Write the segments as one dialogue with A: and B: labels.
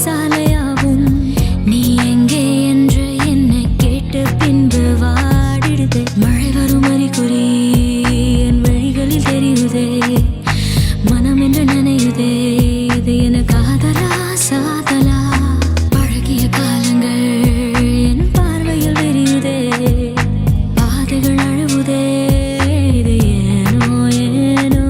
A: சாலையாகும் நீ எங்கே என்று என்னை கேட்டு பின்பு வாடிடுதே மழை வரும் அறிகுறி என் வழிகளில் தெரியுதே மனம் என்று நினையுதே இது என காதலா சாதலா பழகிய காலங்கள் என் பார்வையில் விரியுதே பாதைகள் அழுவுதே இது ஏனோ ஏனோ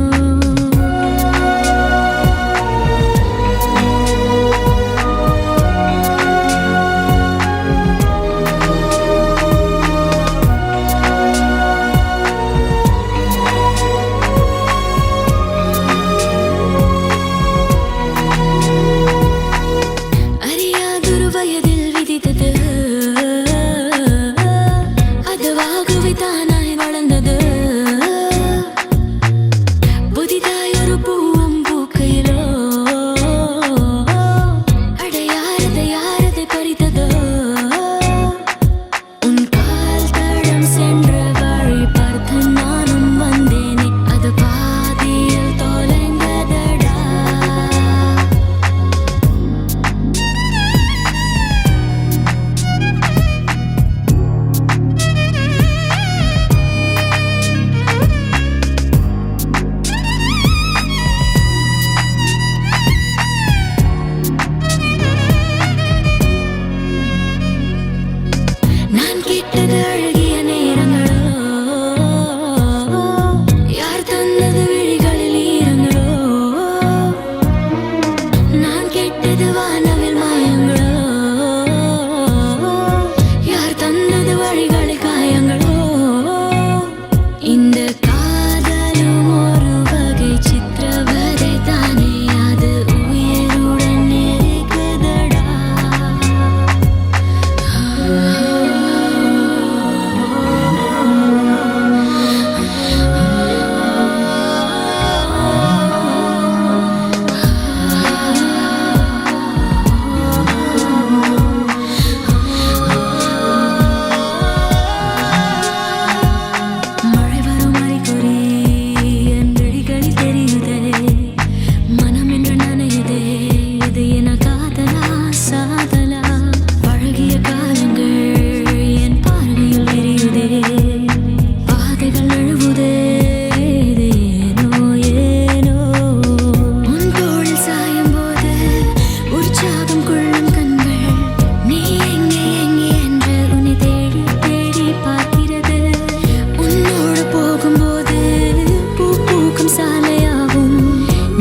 A: அறியாதொரு வயதில் விதித்தது அதுவாகவே தானாய் வளர்ந்தது புதிதாய் ஒரு பூவும் பூக்கையிலோ யாரதை பறித்ததோ உன் கால் தடம் சென்ற வழி பார்த்து நானும் வந்தேனே அது பாதியில் தொலைந்ததடா நான் கேட்டது அழகிய நேரங்களோ யார் தந்தது விழிகளில் ஈரங்களோ நான் கேட்டது வானவில் மாயங்களோ யார் தந்தது வழிகளில் காயங்களோ இந்த காதலும் ஒரு வகை சித்திரவதை தானே அது உயிருடன் இருக்குதடா மழை வரும் அறிகுறி என் விழிகளில் தெரியுதே மனம் என்று நனையுதே இது என காதலா சாதலா பழகிய காலங்கள் என் பார்வையில் விரியுதே பாதைகள் அழுவுதே இது ஏனோ ஏனோ உன் தோளில் சாயும் போது உற்சாகம் கொள்ளும் கண்கள் நீ எங்கே என்று உன்னை தேடி தேடி பார்க்கிறது உன்னோடு போகும்போது பூ பூக்கும் சாலையாகும்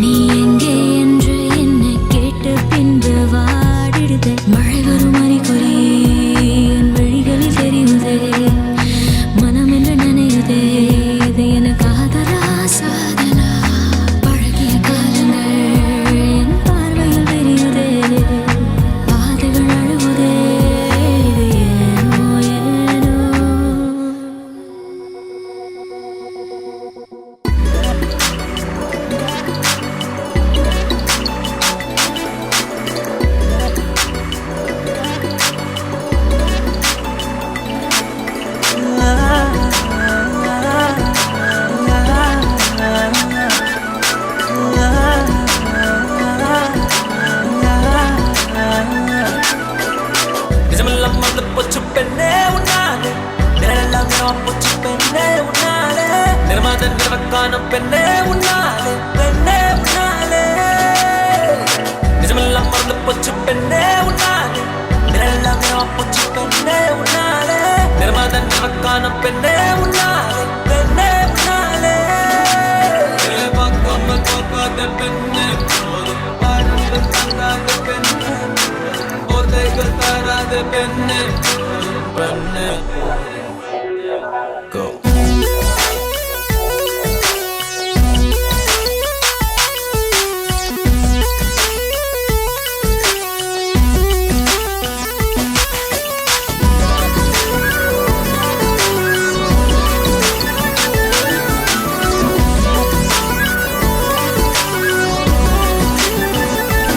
A: நீ எங்கே என்று என்னை கேட்டு பின்பு வாடிடுதே மழை வரும் அறிகுறி என் வழிகளில் தெரியுதே மனம் என்று நினையுதே இது என காதலா சாதலா பழகிய காலங்கள் என் பார்வையில் விரியுதே பாதைகள் அழுவுதே இது ஏனோ ஏனோ
B: நிஜமெல்லாம் மறந்து போச்சு பெண்ணே உன்னாலே நிழலெல்லாம் நிறமா போச்சு பெண்ணே உன்னாலே நிறமாத நிறவக்கான பெண்ணே உன்னாலே பெண்ணே உன்னாலே நிஜமெல்லாம் மறந்து போச்சு பெண்ணே உன்னாலே நிழலெல்லாம் நிறமா போச்சு பெண்ணே உன்னாலே நிறமாத நிறவக்கான பெண்ணே உன்னாலே பெண்ணே உன்னாலே பார்க்காம பார்க்காத பெண்ணே பாடந்து தங்காத பெண்ணே போதைகள் தராத பெண்ணே பெண்ணே Go.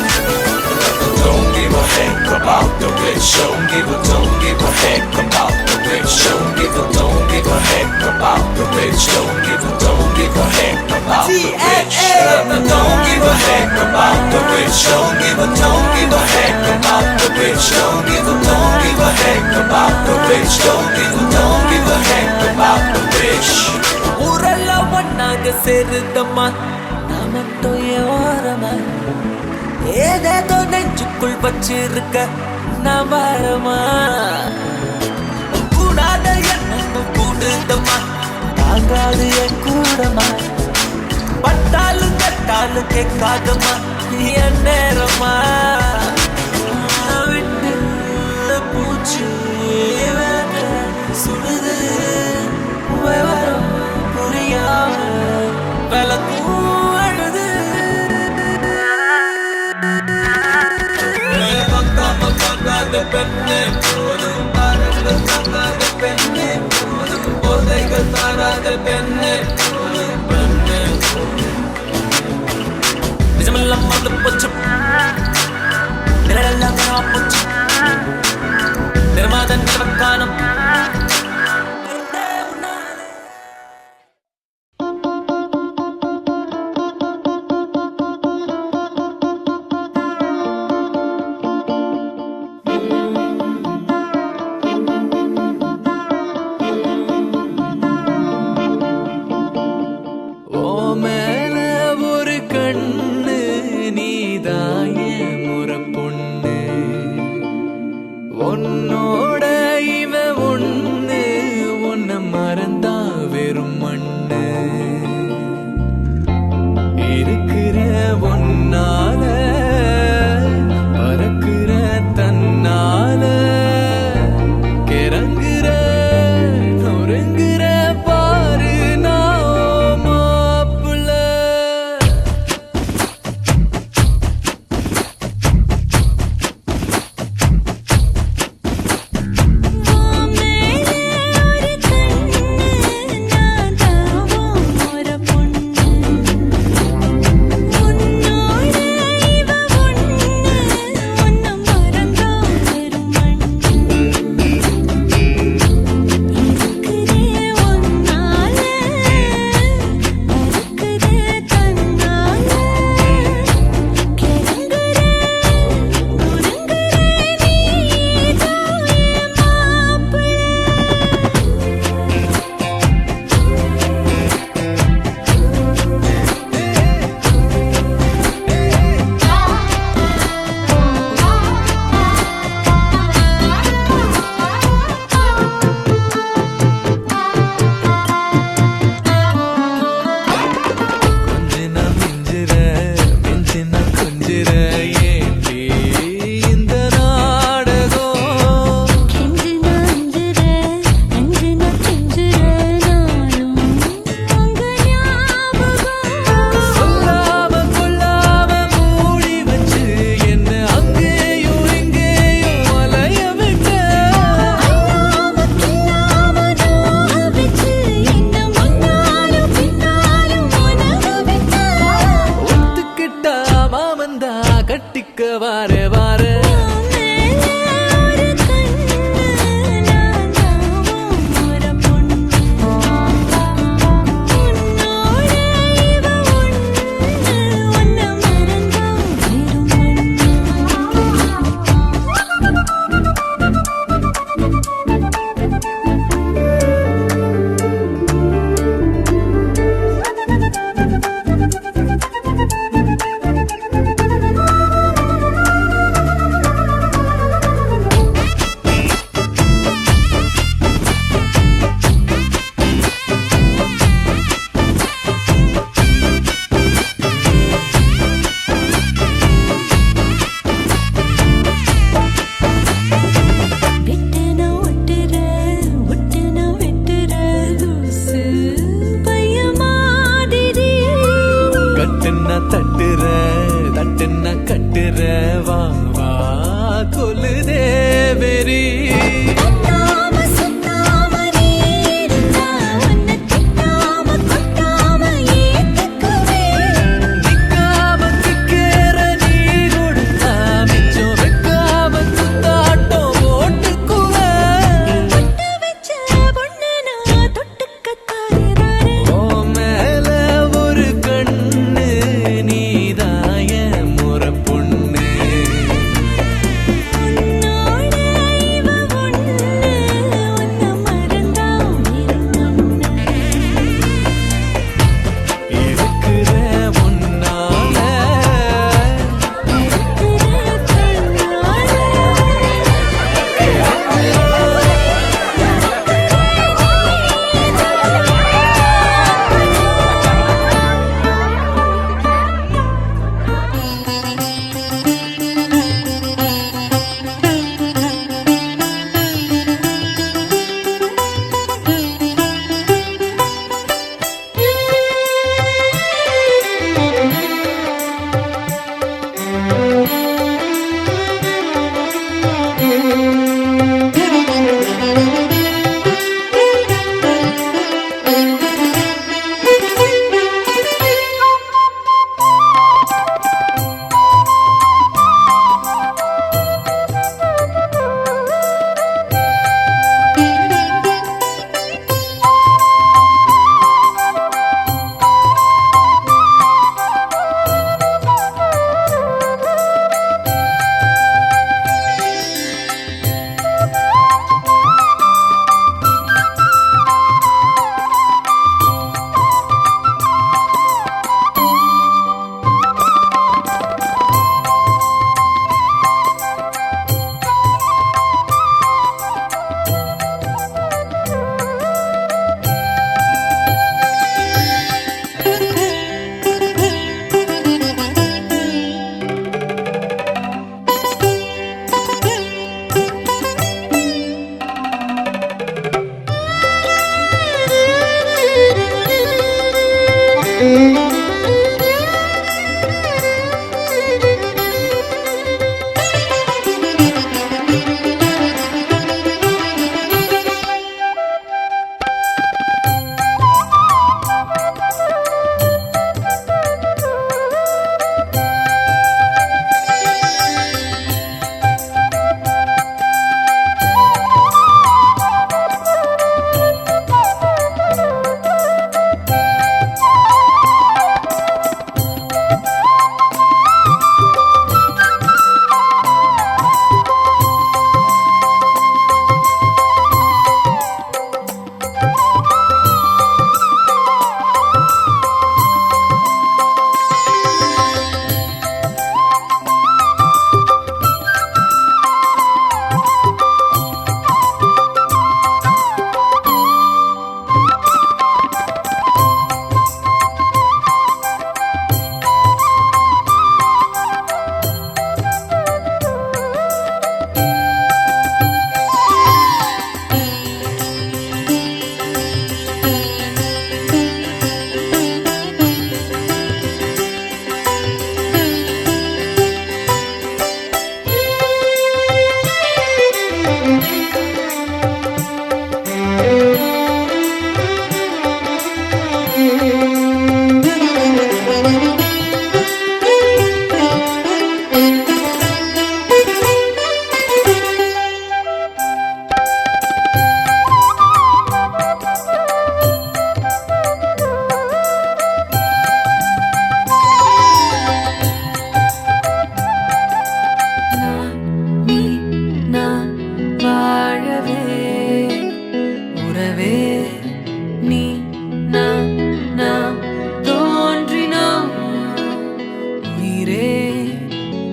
C: Don't give a heck about the rich. Don't give a heck about the rich. Don't give a heck about the rich. Don't give a heck about the rich. Don't give a heck about the rich. Don't give a heck rich. Don't give a heck about the rich. Don't give a heck about the rich.
B: ஊரெல்லாம் ஒன்னாக சேருதம்மா, நான் மட்டும் என் ஓரமா ஏதேதோ நெஞ்சுக்குள் வச்சிருக்க நான் வாரமா. கூடாத எண்ணமும் கூடுதம்மா, தாங்காது என் கூடமா. பட்டாலும் கட்டாலும் கேட்காதம்மா என் நேரமா. விட்டு பூச்சி சுடுது விவரம் புரியாம விளக்கும் அழுது. பார்க்காத பெண்ணே போதும், பாரங்கள் தாங்காத பெண்ணே போதும், போதைகள் தாராத பெண்ணே போதும். பெண்ணே நிஜமெல்லாம் வந்து போச்சு, நிழலெல்லாம் போச்சு, நிர்மாதன் நிலவக்கானம். உன்னோட இவ ஒண்ணு, உன்னை மறந்தா வெறும் மண்ணு. இருக்கிற ஒன்னால பறக்கிற தன்னால, கிறங்குற நொறுங்குற பாரு நான் மாப்புல.
A: பொண்ணு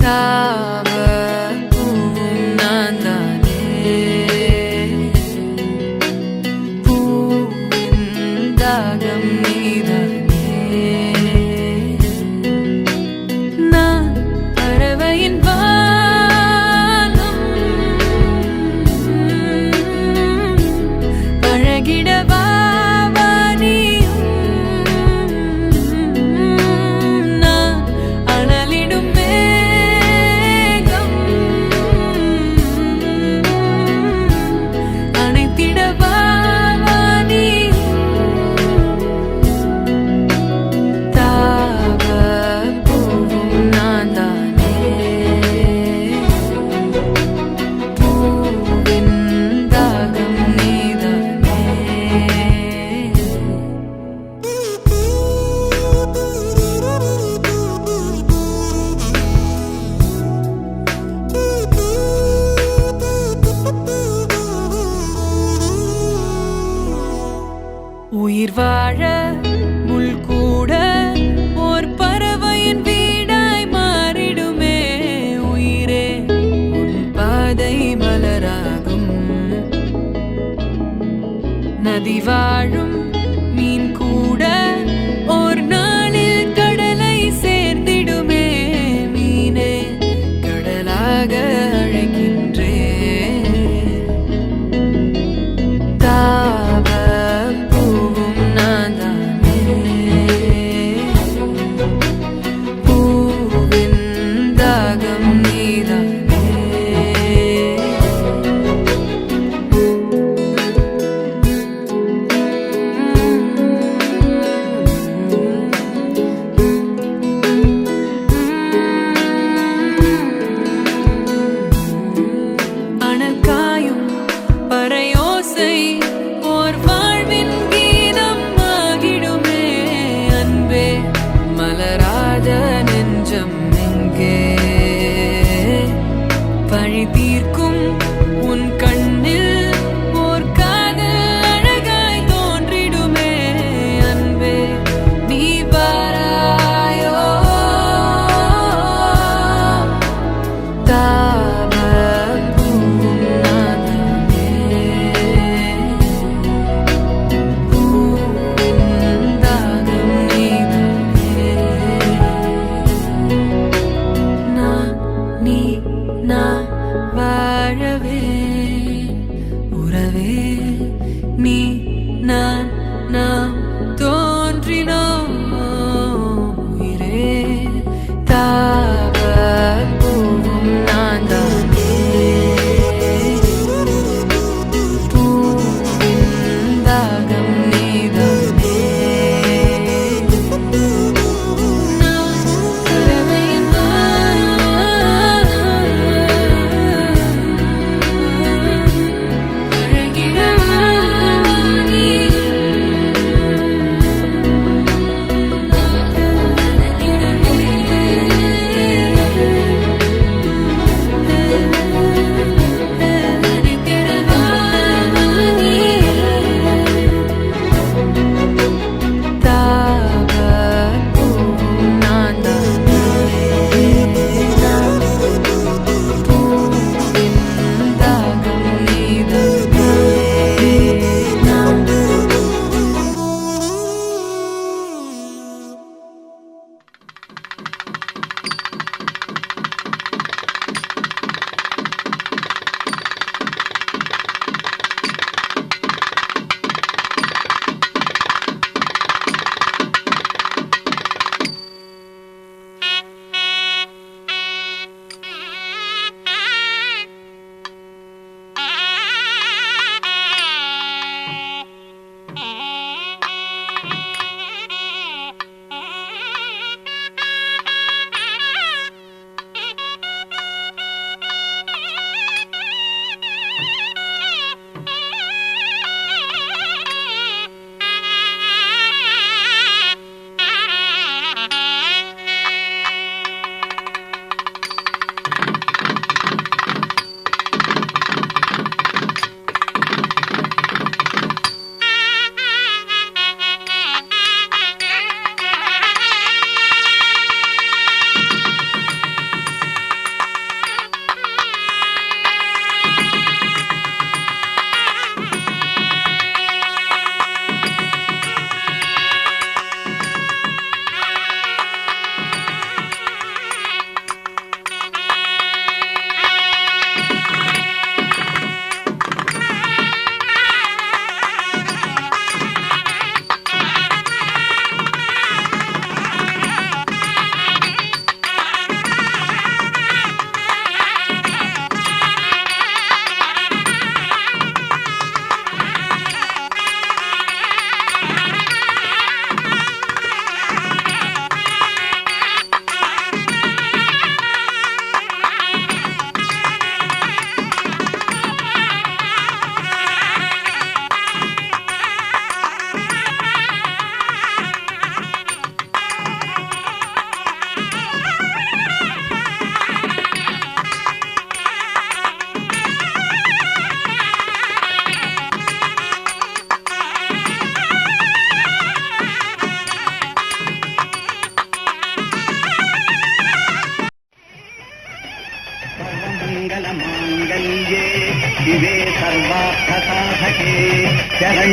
A: தாவ பூவும் நான் தானே பூவின் தாகம் நீதானே நான் பறவையின் வானம் பழகிடவா உயிர் வாழ முள் கூட ஓர் பறவையின் வீடாய் மாறிடுமே உயிரே உன் பாதை மலராகும் நதி வாழும் மீன் கூட ஓர் நாளில் கடலை சேர்ந்திடுமே மீனே கடலாக அழைக்கின்றே தாவ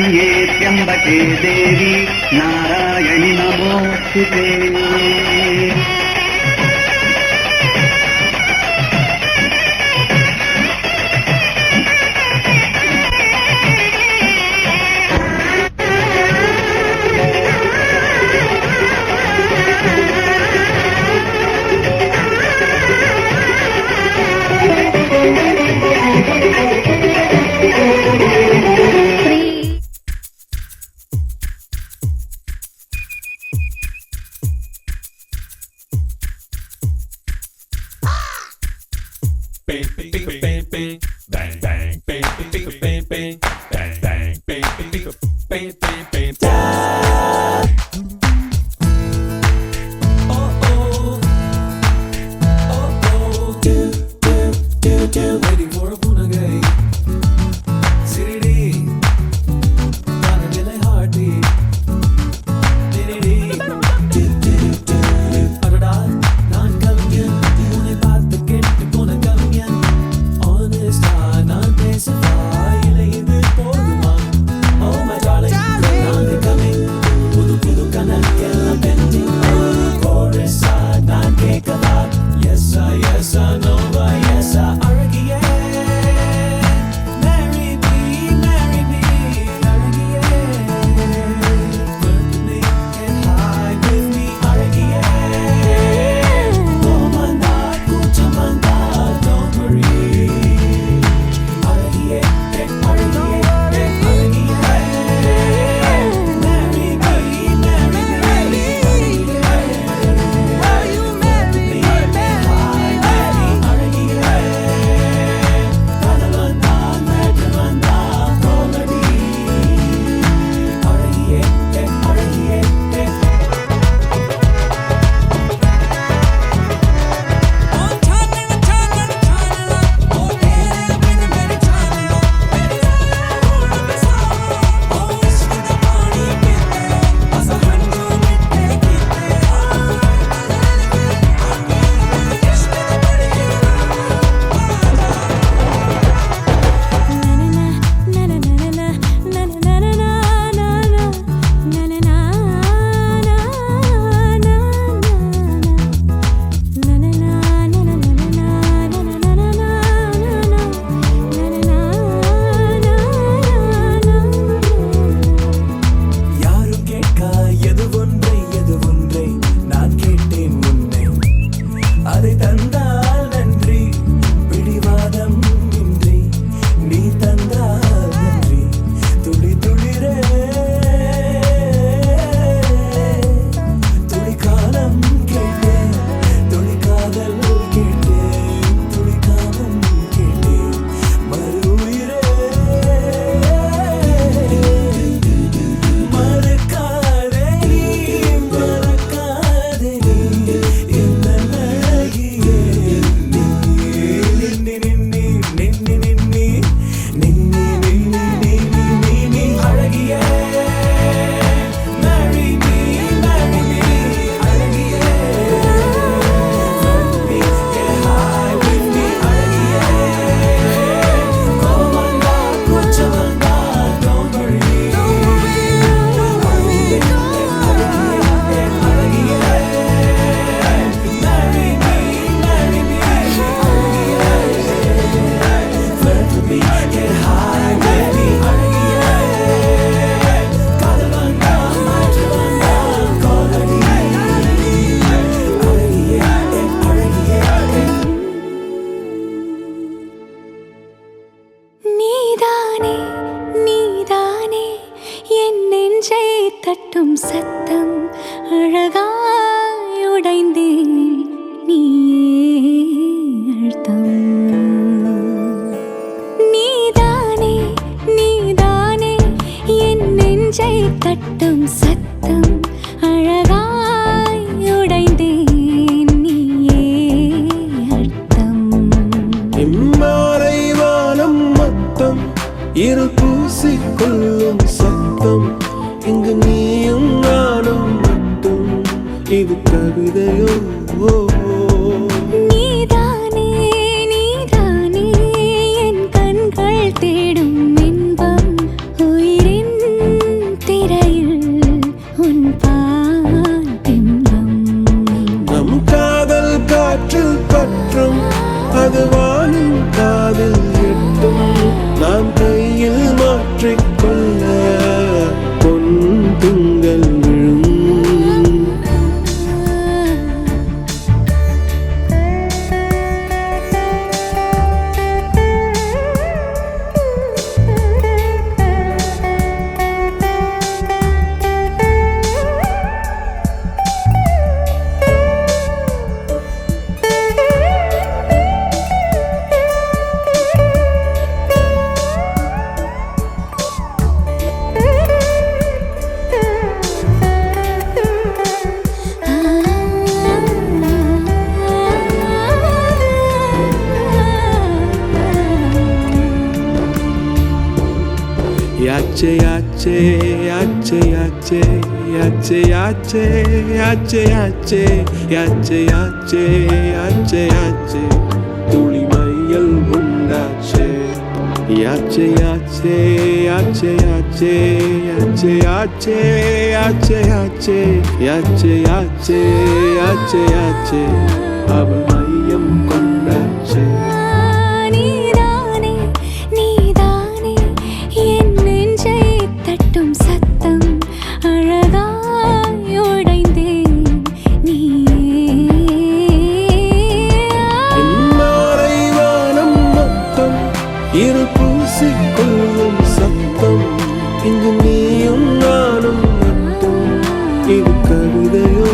D: शरण्ये त्र्यम्बके देवी नारायणि नमोस्तुते।
E: யாச்சே யாச்சே யாச்சே யாச்சே யாச்சே யாச்சே யாச்சே யாச்சே யாச்சே யாச்சே யாச்சே யாச்சே துளி மையல் உண்டாச்சே யாச்சே யாச்சே யாச்சே யாச்சே யாச்சே யாச்சே யாச்சே யாச்சே யாச்சே யாச்சே யாச்சே யாச்சே அவள் மையம் கொண்டாச்சே
F: நீதானே நீதானே என் நெஞ்சை தட்டும் சத்தம் அழகாய் உடைந்தேன்
E: இன்னாரை வானம் மொத்தம் இரு பூசிக்கொள்ளும் சத்தம் இங்கு நீயும் நானும் மட்டும் இது கவிதையோ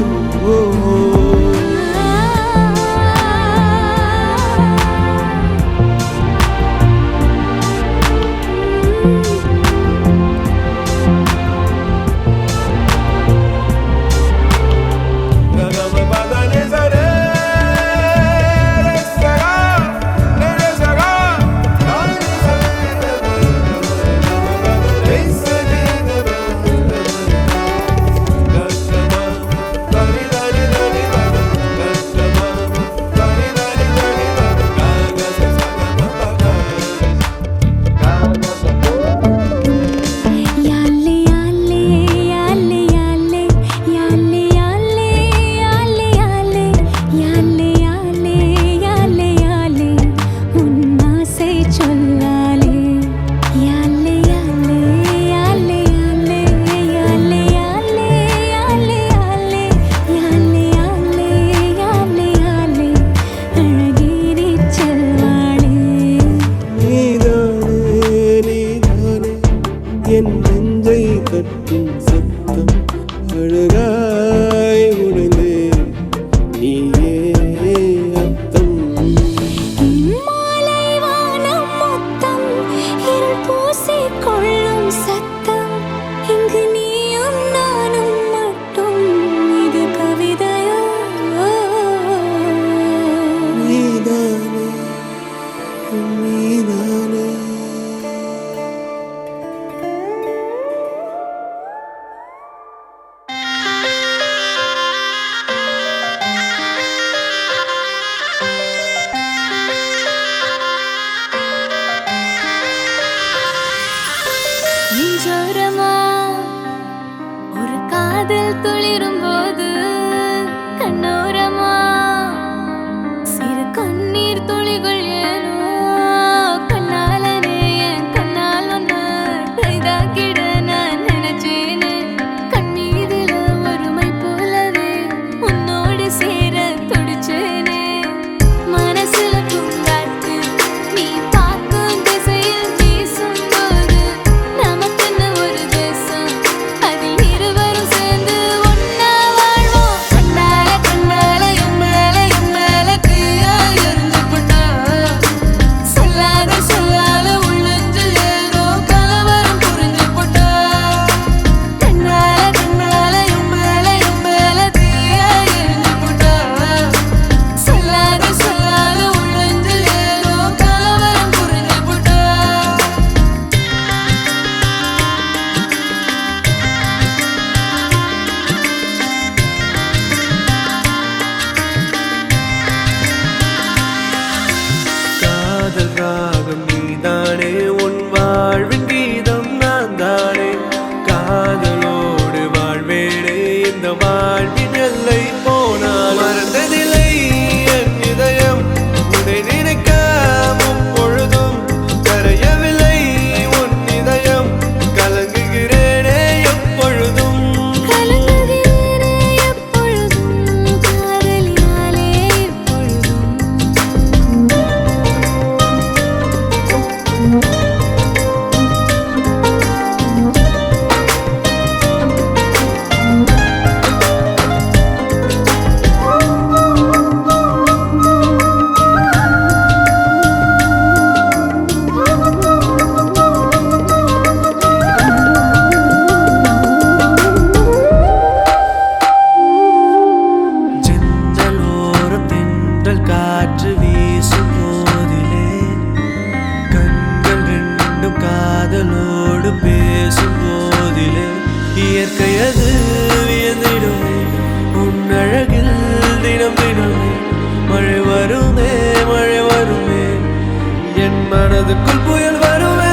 E: மனதுக்குள் புயல் வருவேன்.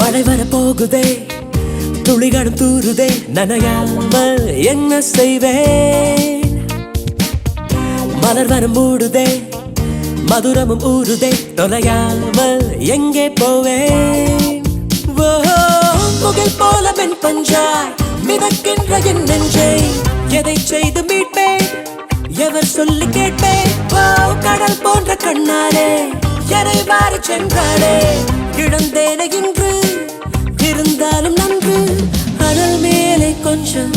B: மழை வர போகுதே, துளிகளும் தூருதே, நனையாமல் என்ன செய்வேன்? மலர் வரம் மூடுதே, மதுரமும் ஊறுதே, தொலையாமல் எங்கே போவேன்? முகில் போல மென் பஞ்சாய் மிதக்கின்ற என் நெஞ்சை எதை செய்து மீட்பேன்? எவர் சொல்லி கேட்பேன்? கடல் போன்ற கண்ணாலே எரை மாறி சென்றாளே, இழந்தேனே இன்று இருந்தாலும் நன்று. அனல் மேலே கொஞ்சம்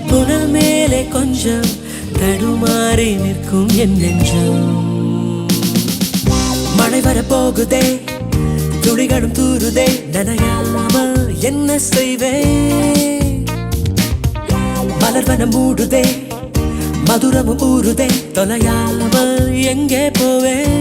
B: புனல் மேலே கொஞ்சம் தடுமாறி நிற்கும் என் நெஞ்சம். மழை வர போகுதே, துளிகளும் தூருதே, நனையாமல் என்ன செய்வேன்? மலர்வனம் மூடுதே, மதுரமும் ஊறுதே, தொலையாமல் எங்கே போவேன்?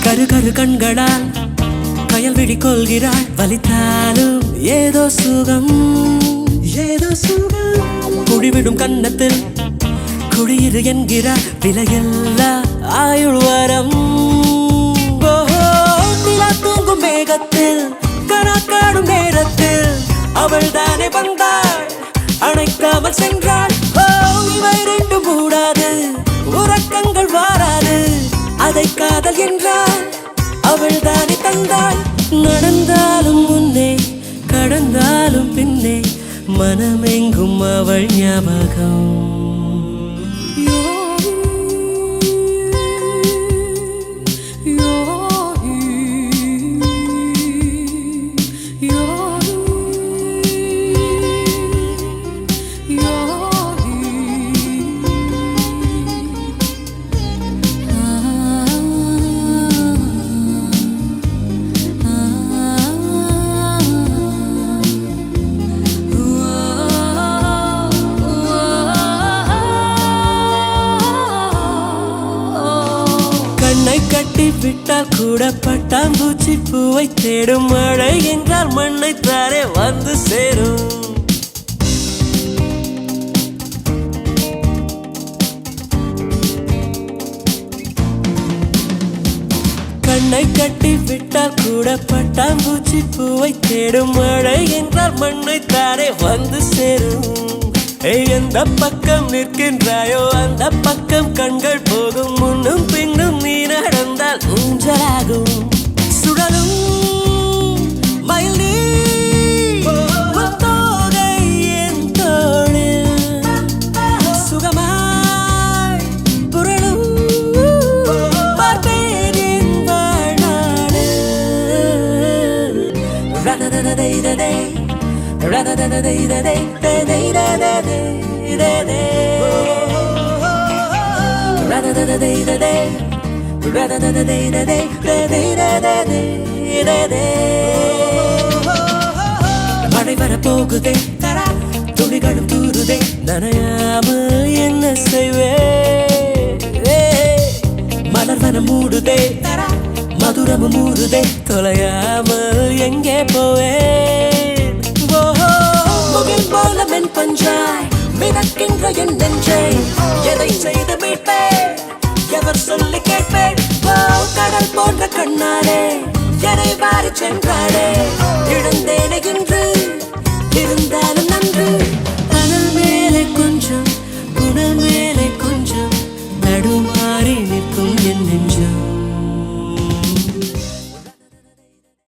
B: கரு கரு கண்களால் கயல் விழி கொள்கிறாள், வலித்தாலும் ஏதோ சுகம், ஏதோ சுகம். குடிவிடும் கன்னத்தில் குடியிரு என்கிறார், விலையில்லா ஆயுள் வரம். நிலா தூங்கும் மேகத்தில் கணக்காடும் நேரத்தில் அவள் தானே வந்தாள், அணைக்காமல் சென்றாள். இவை ரெண்டும் மூடாது, உறக்கங்கள் வாராது, அதை காதல் என்றால் அவள் தானே தந்தாள். நடந்தாலும் முன்னே கடந்தாலும் பின்னே மனமெங்கும் அவள் ஞாபகம். கட்டி விட்டால் கூட பட்டாம்பூச்சி பூவை தேடும், மழை என்றால் மண்ணை தாரே வந்து சேரும். கண்ணை கட்டி விட்டால் கூட பட்டாம்பூச்சி பூவை தேடும், மழை என்றால் மண்ணை தாரே வந்து சேரும். எந்த பக்கம் நிற்கின்றாயோ அந்த பக்கம் கண்கள் போகும், முன்னும் பின்னும் நீ நடந்தால் ஊஞ்சலாகும். சுடலும் மயில் நீ தோகை என் தோளில் சுகமாய் புரளும், பார்ப்பேன் என் வாழ்நாளில். மழை வர போகுதே துளிகளும் தூருதே நனையாம என்ன செய்வே மலர் வனம் மூடுதே மதுரமும் மூடுதே தொலையாமல் எங்கே போவேன் முகில் போல மென் பஞ்சாய் மிதக்கின்ற என் நெஞ்சை எதை செய்து மீட்பேன் எவர் சொல்லி கேட்பேன் கடல் போன்ற